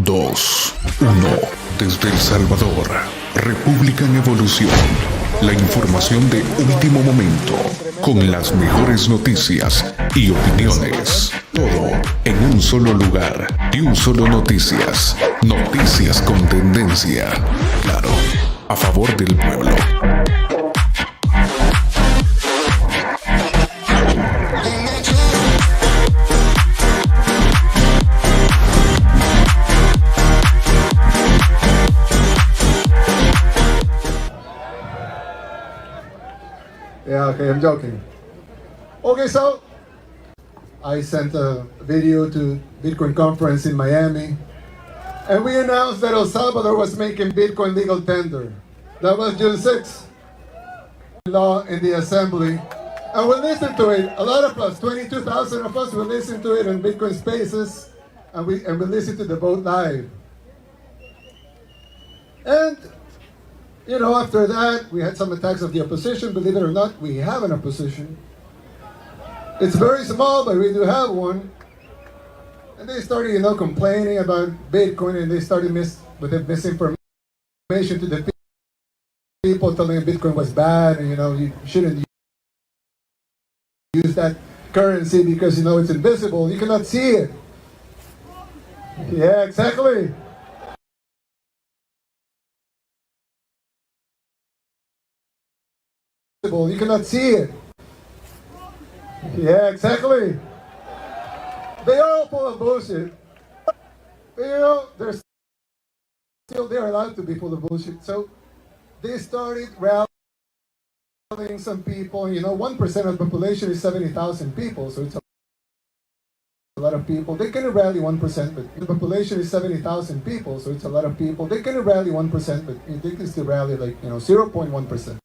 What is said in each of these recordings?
2, 1. Desde El Salvador, República en Evolución. La información de último momento, con las mejores noticias y opiniones. Todo en un solo lugar. Diunsolo Noticias. Noticias con tendencia. Claro, a favor del pueblo. Yeah, okay, I'm joking. Okay, so I sent a video to Bitcoin conference in Miami, and we announced that El Salvador was making Bitcoin legal tender. That was June 6th. Law in the assembly, and we listened to it. A lot of us, 22,000 of us, we listened to it in Bitcoin Spaces, and we listened to the vote live. And you know, after that, we had some attacks of the opposition. Believe it or not, we have an opposition. It's very small, but we do have one. And they started, you know, complaining about Bitcoin, and they started with the misinformation to the people, telling them Bitcoin was bad, and, you know, you shouldn't use that currency because, you know, it's invisible. You cannot see it. Yeah, exactly. You cannot see it. Yeah, exactly. They are all full of bullshit. But, you know, they're allowed to be full of bullshit. So they started rallying some people. You know, 1% of the population is 70,000 people, so it's a lot of people. They can rally 1%, but the population is 70,000 people, so it's a lot of people. They can rally 1%, but they can still rally like, you know, 0.1%.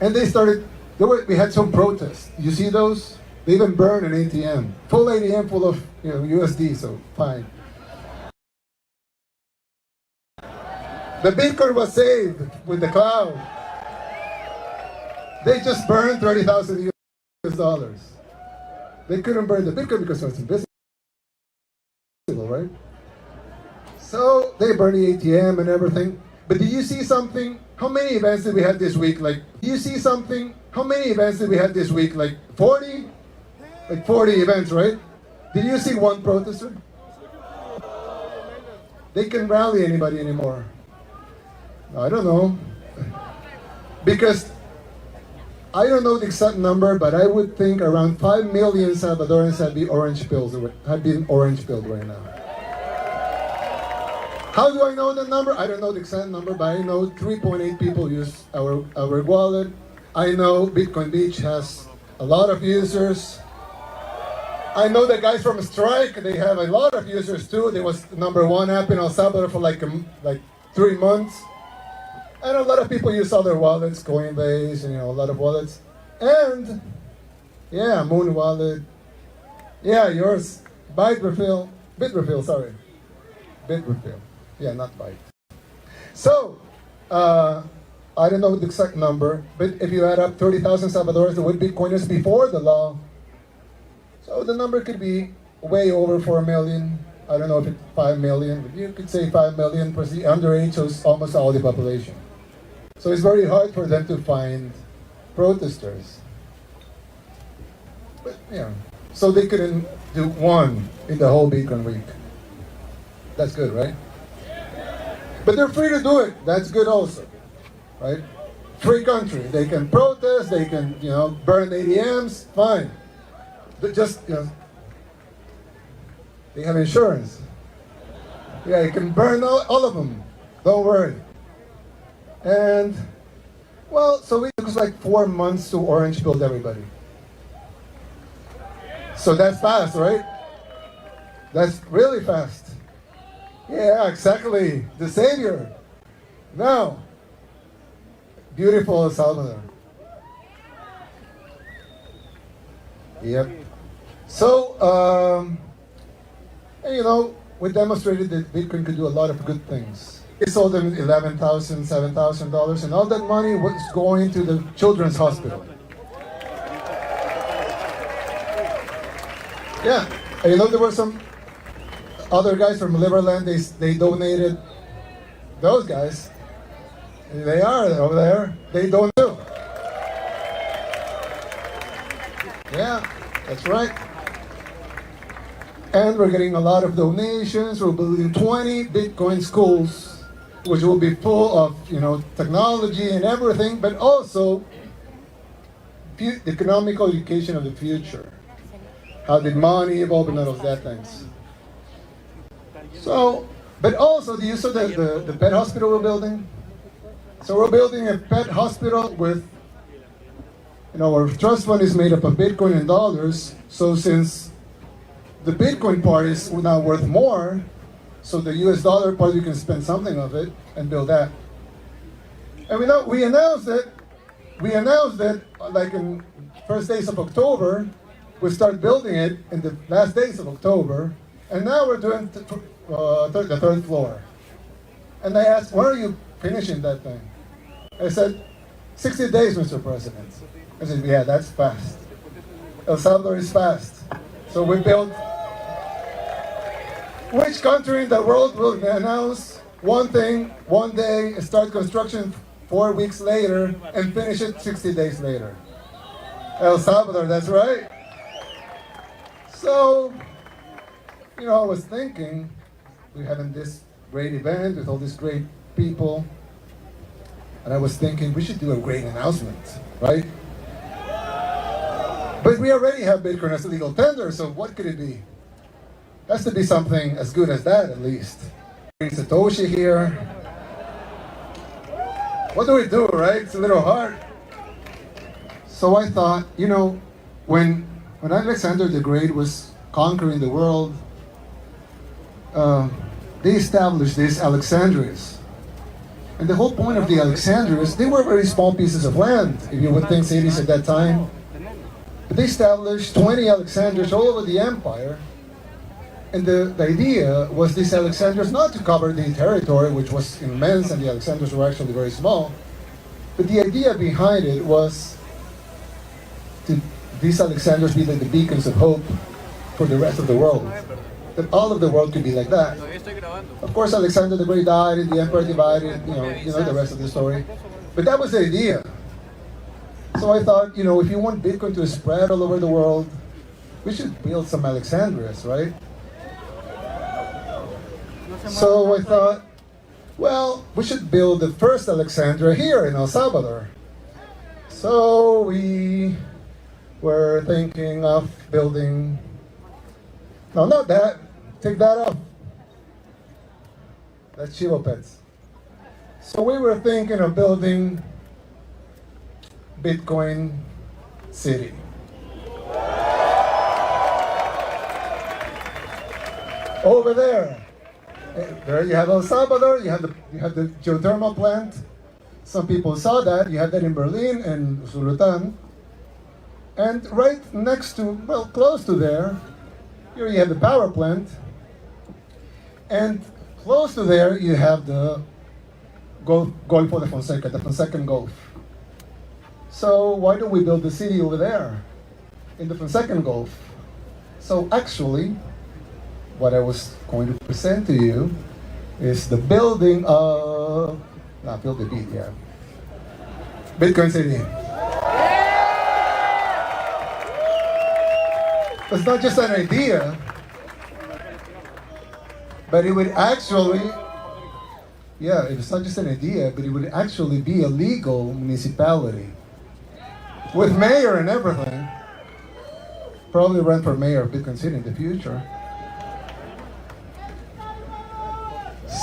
And they started, we had some protests. You see those? They even burned an ATM. Full ATM full of, you know, USD, so fine. The Bitcoin was saved with the cloud. They just burned 30,000 US dollars. They couldn't burn the Bitcoin because it was invisible, right? So they burned the ATM and everything. But do you see something? How many events did we have this week? Like, do you see something? How many events did we have this week? Like 40? Like 40 events, right? Did you see one protester? They can rally anybody anymore. I don't know. Because I don't know the exact number, but I would think around 5 million Salvadorans have been orange pilled right now. How do I know the number? I don't know the exact number, but I know 3.8 people use our wallet. I know Bitcoin Beach has a lot of users. I know the guys from Strike, they have a lot of users too. They was the #1 app in El Salvador for like 3 months. And a lot of people use other wallets, Coinbase, and, you know, a lot of wallets. And, yeah, Moon Wallet. Yeah, yours, Bitrefill, sorry. Bitrefill. Yeah, not Byte. So, I don't know the exact number, but if you add up 30,000 Salvadorans that would be Bitcoiners before the law, so the number could be way over 4 million. I don't know if it's 5 million, but you could say 5 million for the underage, so it's almost all the population. So it's very hard for them to find protesters. But, yeah, so they couldn't do one in the whole Bitcoin week. That's good, right? But they're free to do it. That's good also, right? Free country. They can protest. They can, you know, burn ATMs. Fine. But just, you know, they have insurance. Yeah, you can burn all of them. Don't worry. And, well, so it took like 4 months to orange build everybody. So that's fast, right? That's really fast. Yeah, exactly. The savior. Now, beautiful El Salvador. Yep. So, and, you know, we demonstrated that Bitcoin could do a lot of good things. We sold them $11,000, $7,000, and all that money was going to the children's hospital. Yeah, and, you know, there were some other guys from Liberland, they donated. Those guys, they are over there. They don't do. Yeah, that's right. And we're getting a lot of donations. We're building 20 Bitcoin schools, which will be full of, technology and everything, but also the economical education of the future. How did money evolve and all of that things. So, but also the use of the pet hospital we're building. So we're building a pet hospital with, our trust fund is made up of Bitcoin and dollars. So since the Bitcoin part is now worth more, so the US dollar part, we can spend something of it and build that. And we announced that like in first days of October, we start building it in the last days of October, and now we're doing the third floor. And I asked, when are you finishing that thing? I said, 60 days, Mr. President. I said, yeah, that's fast. El Salvador is fast. So we built. Which country in the world will announce one thing, one day, start construction 4 weeks later, and finish it 60 days later? El Salvador, that's right. So, I was thinking, we're having this great event with all these great people, and I was thinking we should do a great announcement, right? But we already have Bitcoin as a legal tender, so what could it be? Has to be something as good as that, at least. Satoshi here. What do we do, right? It's a little hard. So I thought, when Alexander the Great was conquering the world, they established these Alexandrias. And the whole point of the Alexandrias, they were very small pieces of land, if you would think cities at that time. But they established 20 Alexandrias all over the empire. And the idea was these Alexandrias not to cover the territory, which was immense, and the Alexandrias were actually very small. But the idea behind it was to these Alexandrias be like the beacons of hope for the rest of the world. That all of the world could be like that. Of course, Alexander the Great died, and the empire divided, you know the rest of the story. But that was the idea. So I thought, if you want Bitcoin to spread all over the world, we should build some Alexandrias, right? So I thought, well, we should build the first Alexandria here in El Salvador. So we were thinking of building, no, not that, take that off. That's Chivo Pets. So we were thinking of building Bitcoin City. Over there. There you have El Salvador, you have the geothermal plant. Some people saw that. You have that in Berlin and Sultan. And right next to, well, close to there, here you have the power plant. And close to there, you have the Golfo de Fonseca, the Fonsecan Gulf. So why don't we build the city over there in the Fonsecan Gulf? So actually, what I was going to present to you is the building of, build the beat, yeah. Bitcoin City. It's not just an idea, but it would actually, it's not just an idea, but it would actually be a legal municipality with mayor and everything. Probably run for mayor of Bitcoin City in the future.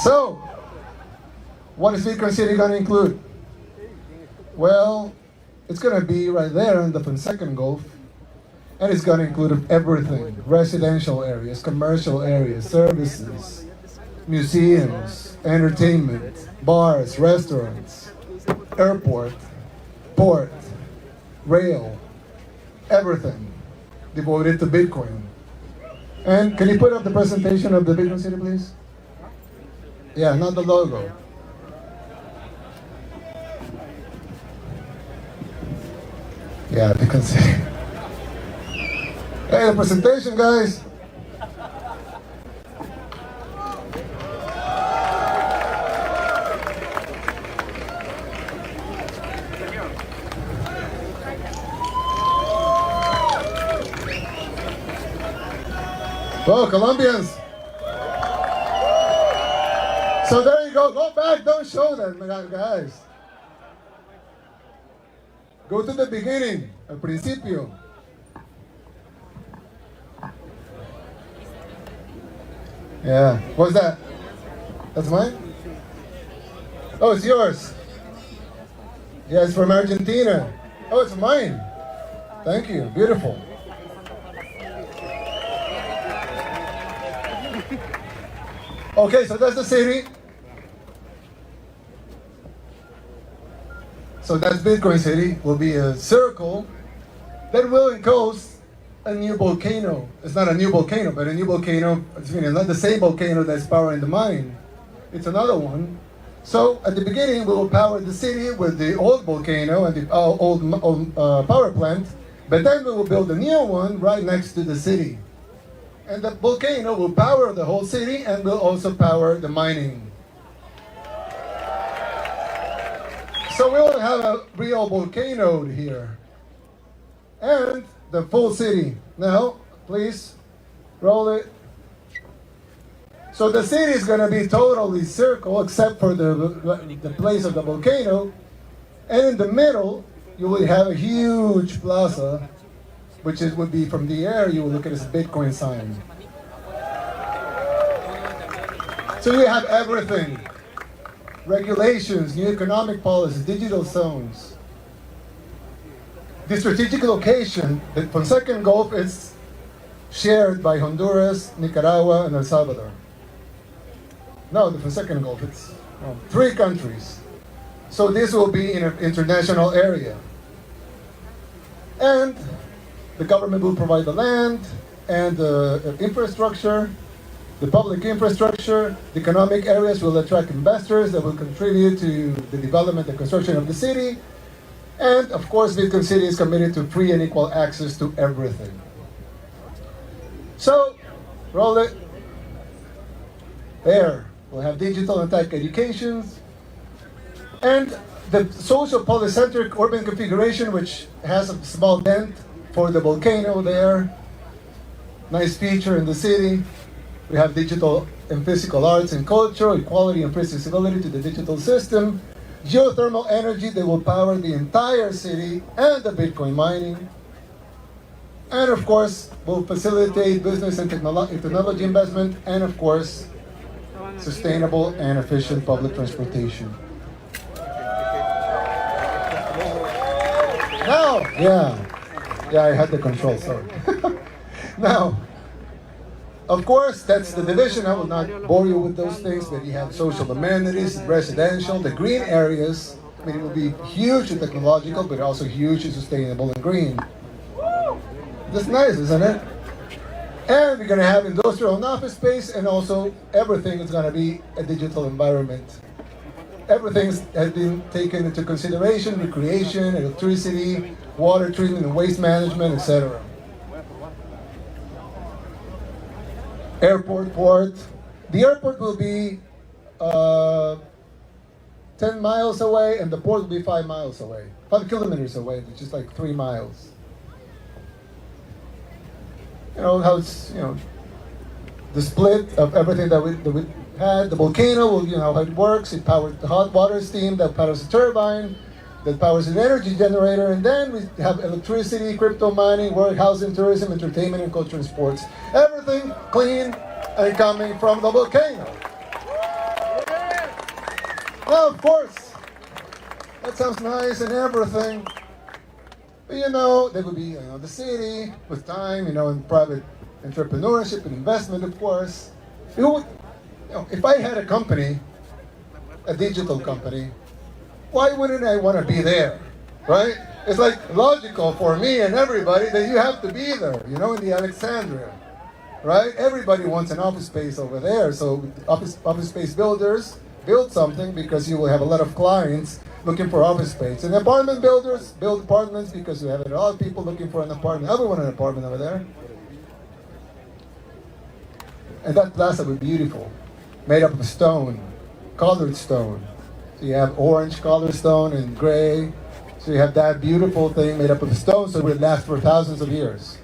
So, what is Bitcoin City going to include? Well, it's going to be right there in the Fonsecan Gulf, and it's going to include everything: residential areas, commercial areas, services, museums, entertainment, bars, restaurants, airport, port, rail, everything devoted to Bitcoin. And can you put up the presentation of the Bitcoin City, please? Yeah, not the logo. Yeah, Bitcoin City. Hey, the presentation, guys. Oh, Colombians. So there you go. Go back. Don't show them, guys. Go to the beginning, al principio. Yeah. What's that? That's mine? Oh, it's yours. Yeah, it's from Argentina. Oh, it's mine. Thank you. Beautiful. Okay, so that's the city. So that's Bitcoin City. Will be a circle that will enclose a new volcano. It's not a new volcano, but a new volcano. It's not the same volcano that's powering the mine. It's another one. So at the beginning, we will power the city with the old volcano and the old power plant. But then we will build a new one right next to the city. And the volcano will power the whole city and will also power the mining. So we will have a real volcano here. And the full city. Now, please, roll it. So the city is going to be totally circle except for the place of the volcano. And in the middle, you will have a huge plaza, which would be from the air, you will look at it as a Bitcoin sign. So you have everything. Regulations, new economic policies, digital zones. The strategic location, the Fonseca Gulf, is shared by Honduras, Nicaragua, and El Salvador. No, the Fonseca Gulf, it's 3 countries. So this will be in an international area. And the government will provide the land and the infrastructure, the public infrastructure. The economic areas will attract investors that will contribute to the development and construction of the city. And of course, Bitcoin City is committed to free and equal access to everything. So, roll it. There, we'll have digital and tech educations. And the social polycentric urban configuration, which has a small dent for the volcano there. Nice feature in the city. We have digital and physical arts and culture, equality and accessibility to the digital system. Geothermal energy that will power the entire city and the Bitcoin mining. And of course, will facilitate business and technology investment, and of course, sustainable and efficient public transportation. Now, yeah, I had the control, sorry. Now, of course, that's the division. I will not bore you with those things, but you have social amenities, residential, the green areas. I mean, it will be huge and technological, but also huge and sustainable and green. That's nice, isn't it? And we're going to have industrial and office space, and also everything is going to be a digital environment. Everything has been taken into consideration: recreation, electricity, water treatment and waste management, etc. Airport, port. The airport will be 10 miles away, and the port will be 5 miles away. 5 kilometers away, which is like 3 miles. You know how it's, the split of everything that we had. The volcano will, how it works. It powers the hot water steam that powers the turbine, that powers an energy generator, and then we have electricity, crypto mining, warehousing, tourism, entertainment, and culture and sports. Everything clean and coming from the volcano. Now, of course, that sounds nice and everything. But there would be, the city with time, and private entrepreneurship and investment, of course. It would, if I had a company, a digital company, why wouldn't I want to be there, right? It's like logical for me and everybody that you have to be there, in the Alexandria, right? Everybody wants an office space over there. So office space builders build something because you will have a lot of clients looking for office space. And apartment builders build apartments because you have a lot of people looking for an apartment. Everyone an apartment over there. And that plaza would be beautiful, made up of stone, colored stone. So you have orange colored stone and gray. So you have that beautiful thing made up of stone, so it would last for thousands of years.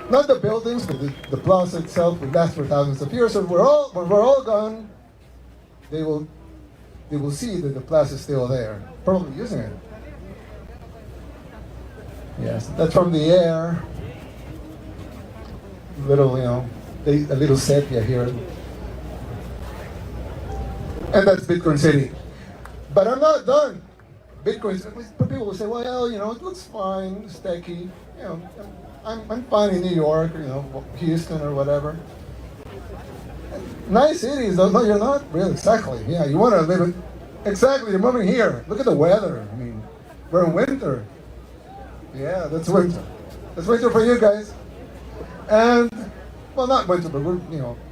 Not the buildings, but the plaza itself will last for thousands of years. So when we're all gone, they will see that the plaza is still there, probably using it. Yes, that's from the air. Little, a little sepia here. And that's Bitcoin City. But I'm not done. Bitcoin, people will say, well, it looks fine, it's techy. I'm fine in New York, Houston or whatever. Nice cities, though. No, you're not really. Exactly. Yeah, you want to live in. Exactly, you're moving here. Look at the weather. I mean, we're in winter. Yeah, that's winter. That's winter for you guys. And, well, not winter, but we're,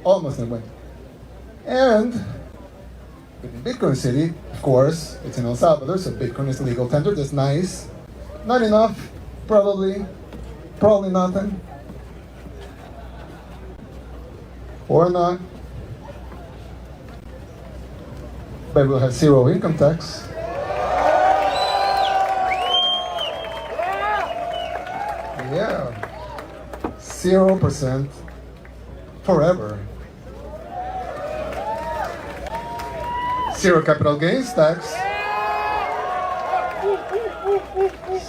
almost in winter. And in Bitcoin City, of course, it's in El Salvador, so Bitcoin is legal tender. That's nice. Not enough, probably. Probably nothing. Or not. But we'll have zero income tax. Yeah. 0% forever. Zero capital gains tax.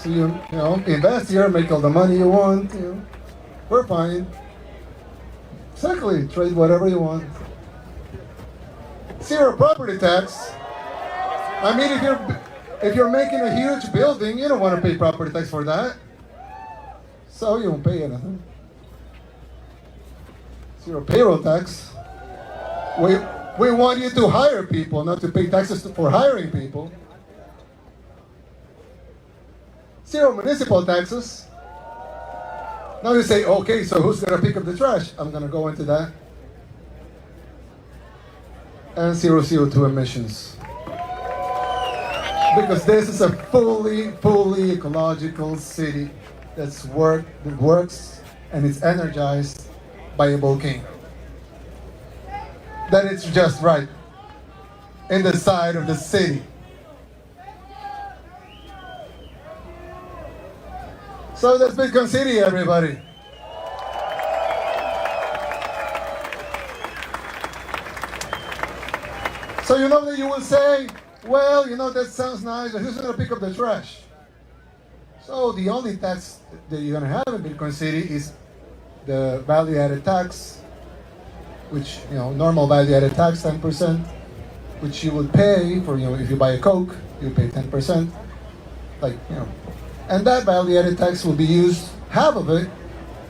So you invest here, make all the money you want. We're fine. Exactly, trade whatever you want. Zero property tax. I mean, if you're making a huge building, you don't want to pay property tax for that. So you won't pay anything. Zero payroll tax. We want you to hire people, not to pay taxes for hiring people. Zero municipal taxes. Now you say, okay, so who's going to pick up the trash? I'm going to go into that. And zero CO2 emissions. Because this is a fully ecological city that works and it's energized by a volcano. That it's just right in the side of the city. So that's Bitcoin City, everybody. So that you will say, well, that sounds nice, but who's going to pick up the trash? So the only tax that you're going to have in Bitcoin City is the value-added tax, which, normal value-added tax, 10%, which you would pay for, if you buy a Coke, you pay 10%, and that value-added tax will be used, half of it,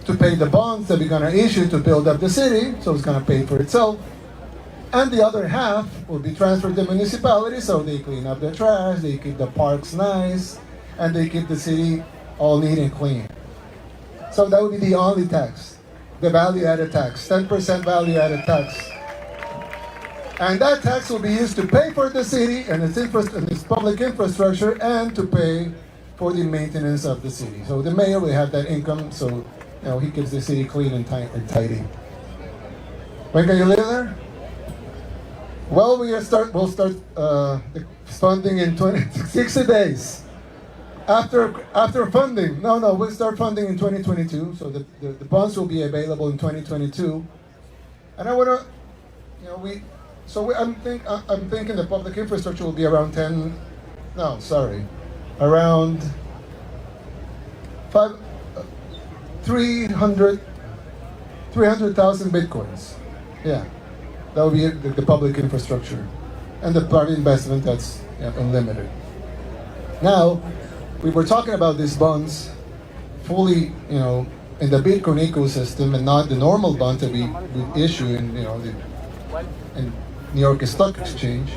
to pay the bonds that we're going to issue to build up the city, so it's going to pay for itself. And the other half will be transferred to municipalities, so they clean up the trash, they keep the parks nice, and they keep the city all neat and clean. So that would be the only tax, the value-added tax, 10% value-added tax. And that tax will be used to pay for the city and its public infrastructure and to pay for the maintenance of the city. So the mayor will have that income, so he keeps the city clean and tidy. When can you live there? Well, we'll start the funding in 60 days. After funding, we'll start funding in 2022. So the bonds will be available in 2022. And I want to, I'm thinking the public infrastructure will be around around 300,000 Bitcoins. Yeah. That would be the public infrastructure. And the private investment, that's unlimited. Now, we were talking about these bonds fully, in the Bitcoin ecosystem and not the normal bond that we issue in, in New York Stock Exchange.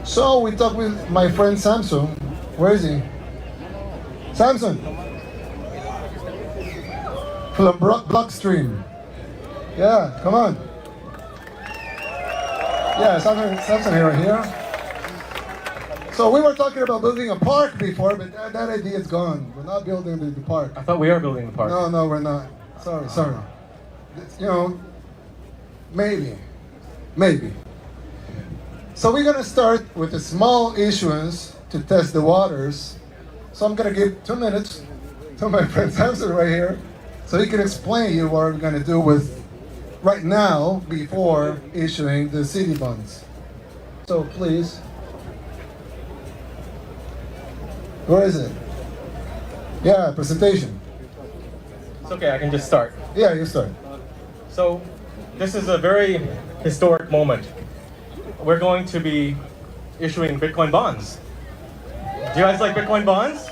So we talked with my friend Samson. Where is he? Samson. From Blockstream. Yeah, come on. Yeah, Samson here. So we were talking about building a park before, but that idea is gone. We're not building the park. I thought we are building the park. No, we're not. Sorry. Maybe. So we're gonna start with a small issuance to test the waters. So I'm gonna give 2 minutes to my friend Samson right here. so he can explain you what we're going to do with right now before issuing the city bonds. So please. Where is it? Yeah, presentation. It's okay, I can just start. Yeah, you start. So, this is a very historic moment. We're going to be issuing Bitcoin bonds. Do you guys like Bitcoin bonds?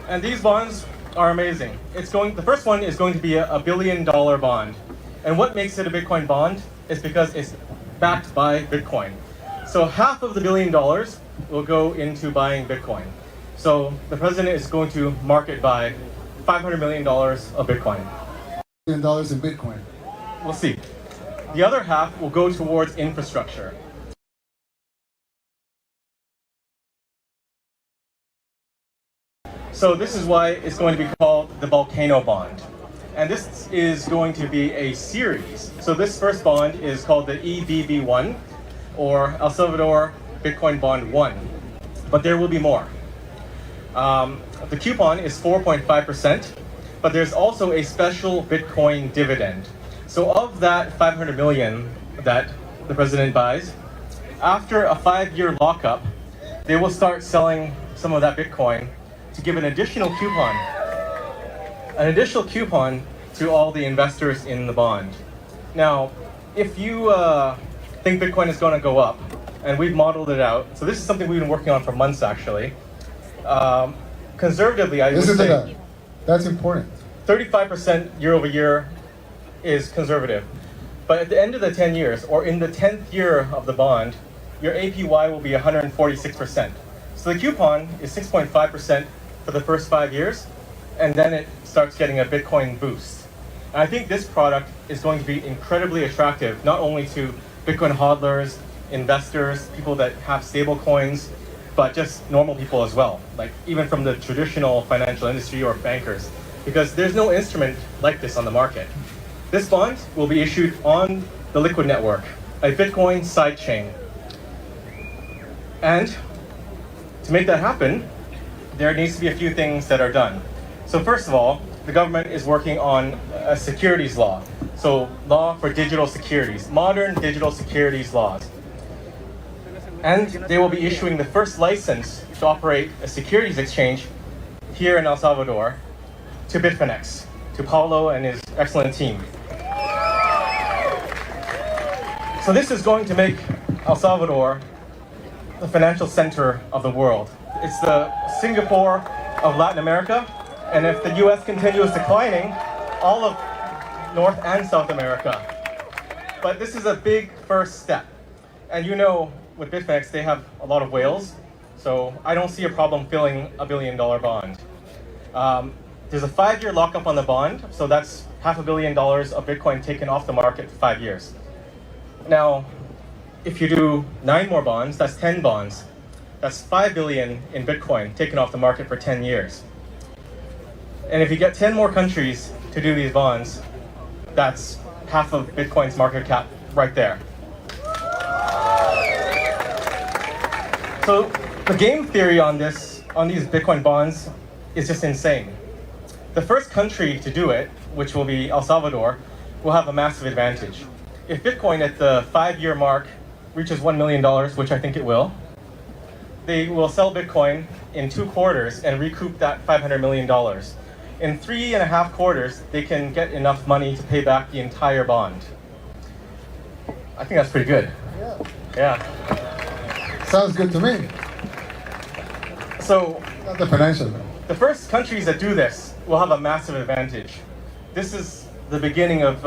And these bonds are amazing. The first one is going to be a $1 billion bond. And what makes it a Bitcoin bond is because it's backed by Bitcoin. So half of the $1 billion will go into buying Bitcoin. So the president is going to market buy $500 million of Bitcoin. $1 billion in Bitcoin. We'll see. The other half will go towards infrastructure. So this is why it's going to be called the Volcano Bond. And this is going to be a series. So this first bond is called the EBB1, or El Salvador Bitcoin Bond 1. But there will be more. The coupon is 4.5%, but there's also a special Bitcoin dividend. So of that 500 million that the president buys, after a 5-year lockup, they will start selling some of that Bitcoin to give an additional coupon to all the investors in the bond. Now, if you think Bitcoin is going to go up, and we've modeled it out, so this is something we've been working on for months actually. Conservatively, I would say that's important. 35% year over year is conservative. But at the end of the 10 years, or in the 10th year of the bond, your APY will be 146%. So the coupon is 6.5% for the first 5 years, and then it starts getting a Bitcoin boost. And I think this product is going to be incredibly attractive, not only to Bitcoin hodlers, investors, people that have stable coins, but just normal people as well, like even from the traditional financial industry or bankers, because there's no instrument like this on the market. This bond will be issued on the Liquid network, a Bitcoin sidechain. And to make that happen, there needs to be a few things that are done. So first of all, the government is working on a securities law. So law for digital securities, modern digital securities laws. And they will be issuing the first license to operate a securities exchange here in El Salvador to Bitfinex, to Paulo and his excellent team. So this is going to make El Salvador the financial center of the world. It's the Singapore of Latin America, and if the US continues declining, all of North and South America. But this is a big first step. And you know, with Bitfinex, they have a lot of whales, so I don't see a problem filling a $1 billion bond. There's a 5-year lockup on the bond, so that's $500 million of Bitcoin taken off the market for 5 years. Now, if you do 9 more bonds, that's 10 bonds. That's 5 billion in Bitcoin taken off the market for 10 years. And if you get 10 more countries to do these bonds, that's half of Bitcoin's market cap right there. So the game theory on these Bitcoin bonds is just insane. The first country to do it, which will be El Salvador, will have a massive advantage. If Bitcoin at the 5-year mark reaches $1 million, which I think it will, they will sell Bitcoin in 2 quarters and recoup that $500 million. In 3.5 quarters, they can get enough money to pay back the entire bond. I think that's pretty good. Yeah. Sounds good to me. So, not the financial. The first countries that do this will have a massive advantage. This is the beginning of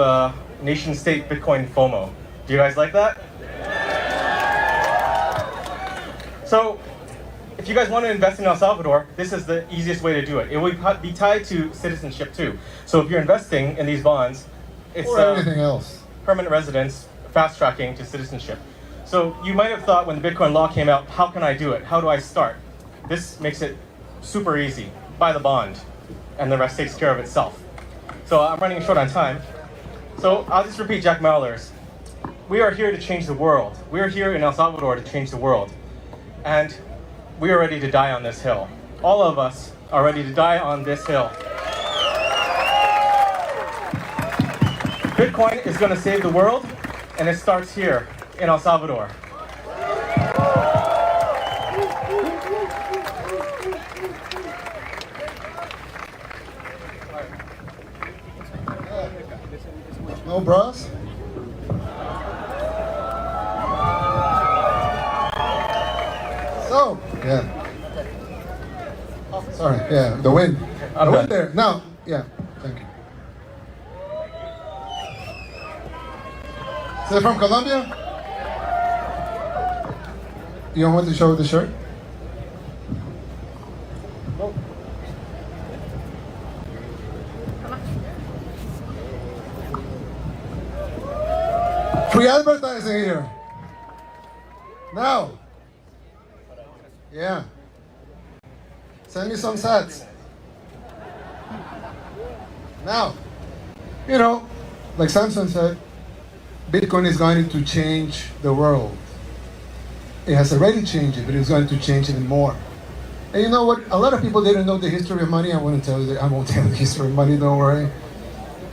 nation-state Bitcoin FOMO. Do you guys like that? So, if you guys want to invest in El Salvador, this is the easiest way to do it. It will be tied to citizenship too. So if you're investing in these bonds, it's or anything else. Permanent residence, fast tracking to citizenship. So you might have thought when the Bitcoin law came out, how can I do it? How do I start? This makes it super easy. Buy the bond, and the rest takes care of itself. So I'm running short on time. So I'll just repeat Jack Mallers. We are here to change the world. We are here in El Salvador to change the world. And we are ready to die on this hill. All of us are ready to die on this hill. Bitcoin is going to save the world, and it starts here in El Salvador. No bras? So, yeah. Sorry, yeah, the wind. The wind there. Now, yeah, thank you. So, from Colombia? You don't want to show the shirt? Free advertising here. Now. Yeah. Send me some sats. Now. You know, like Samson said, Bitcoin is going to change the world. It has already changed it, but it's going to change even more. And you know what? A lot of people didn't know the history of money. I won't tell you the history of money, don't worry.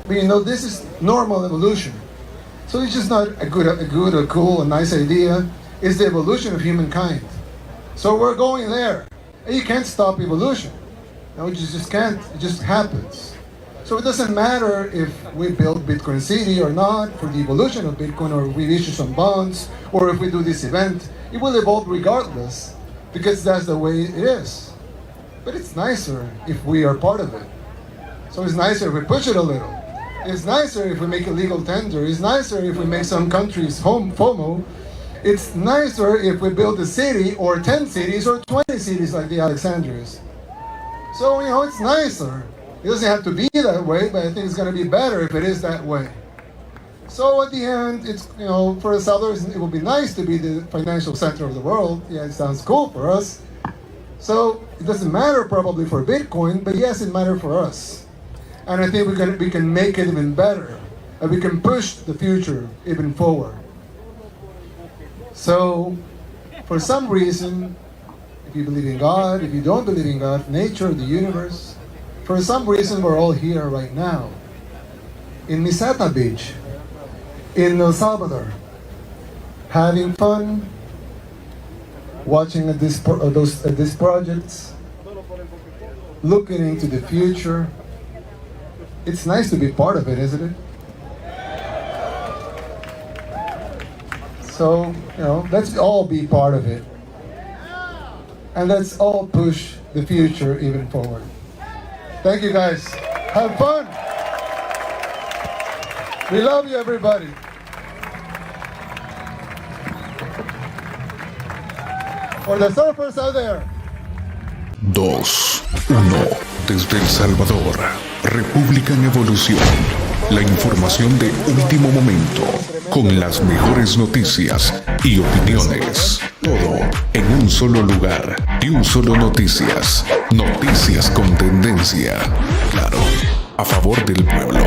But you know, this is normal evolution. So it's just not a good, a cool, a nice idea. It's the evolution of humankind. So we're going there. And you can't stop evolution. No, you just can't. It just happens. So it doesn't matter if we build Bitcoin City or not for the evolution of Bitcoin, or we issue some bonds, or if we do this event. It will evolve regardless, because that's the way it is. But it's nicer if we are part of it. So it's nicer if we push it a little. It's nicer if we make a legal tender. It's nicer if we make some countries FOMO. It's nicer if we build a city or 10 cities or 20 cities like the Alexandrias. So, you know, it's nicer. It doesn't have to be that way, but I think it's going to be better if it is that way. So at the end, it's, you know, for El Salvador, it would be nice to be the financial center of the world. Yeah, it sounds cool for us. So it doesn't matter probably for Bitcoin, but yes, it matters for us. And I think we can make it even better, and we can push the future even forward. So, for some reason, if you believe in God, if you don't believe in God, nature, the universe, for some reason we're all here right now, in Misata Beach, in El Salvador, having fun, watching at these projects, looking into the future. It's nice to be part of it, isn't it? So, you know, let's all be part of it. And let's all push the future even forward. Thank you, guys. Have fun. We love you, everybody. For the surfers out there. 2, 1. Desde El Salvador, República en Evolución. La información de último momento, con las mejores noticias y opiniones. Todo en un solo lugar. Diunsolo Noticias. Noticias con tendencia. Claro, a favor del pueblo.